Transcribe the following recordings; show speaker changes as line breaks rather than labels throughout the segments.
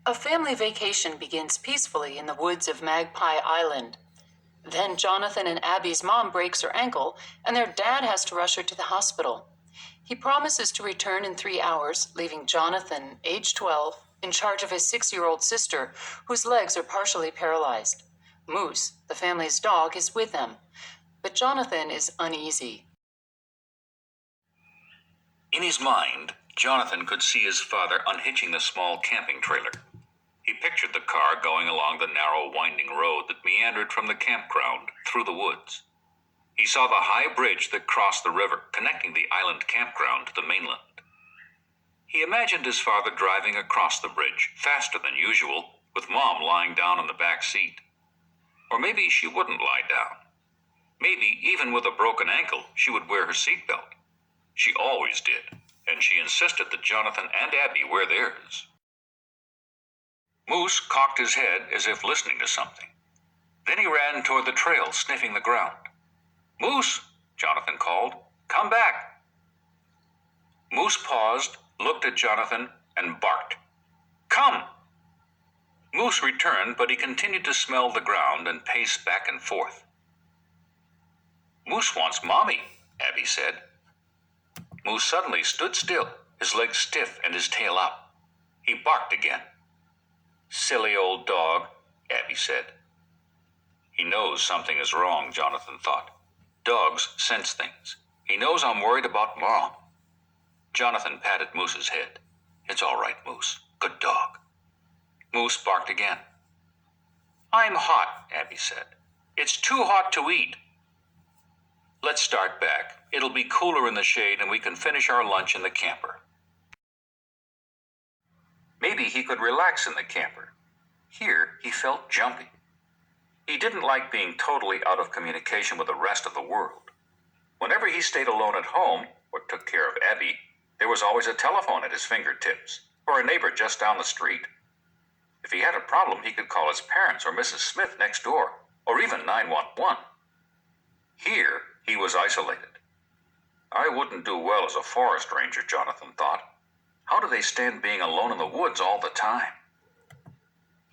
A family vacation begins peacefully in the woods of Magpie Island. Then Jonathan and Abby's mom breaks her ankle, and their dad has to rush her to the hospital. He promises to return in 3 hours, leaving Jonathan, age 12, in charge of his 6-year-old sister, whose legs are partially paralyzed. Moose, the family's dog, is with them, but Jonathan is uneasy.
In his mind, Jonathan could see his father unhitching the small camping trailer. He pictured the car going along the narrow, winding road that meandered from the campground through the woods. He saw the high bridge that crossed the river, connecting the island campground to the mainland. He imagined his father driving across the bridge, faster than usual, with Mom lying down in the back seat. Or maybe she wouldn't lie down. Maybe, even with a broken ankle, she would wear her seatbelt. She always did, and she insisted that Jonathan and Abby wear theirs. Moose cocked his head as if listening to something. Then he ran toward the trail, sniffing the ground. "Moose," Jonathan called, "come back." Moose paused, looked at Jonathan, and barked. "Come!" Moose returned, but he continued to smell the ground and pace back and forth. "Moose wants Mommy," Abby said. Moose suddenly stood still, his legs stiff and his tail up. He barked again. "Silly old dog," Abby said. He knows something is wrong, Jonathan thought. Dogs sense things. He knows I'm worried about Mom. Jonathan patted Moose's head. "It's all right, Moose. Good dog." Moose barked again. "I'm hot," Abby said. "It's too hot to eat." "Let's start back. It'll be cooler in the shade and we can finish our lunch in the camper." Maybe he could relax in the camper. Here, he felt jumpy. He didn't like being totally out of communication with the rest of the world. Whenever he stayed alone at home, or took care of Abby, there was always a telephone at his fingertips, or a neighbor just down the street. If he had a problem, he could call his parents or Mrs. Smith next door, or even 911. Here, he was isolated. I wouldn't do well as a forest ranger, Jonathan thought. How do they stand being alone in the woods all the time?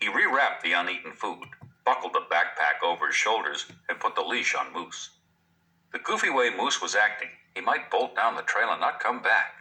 He rewrapped the uneaten food, buckled the backpack over his shoulders, and put the leash on Moose. The goofy way Moose was acting, he might bolt down the trail and not come back.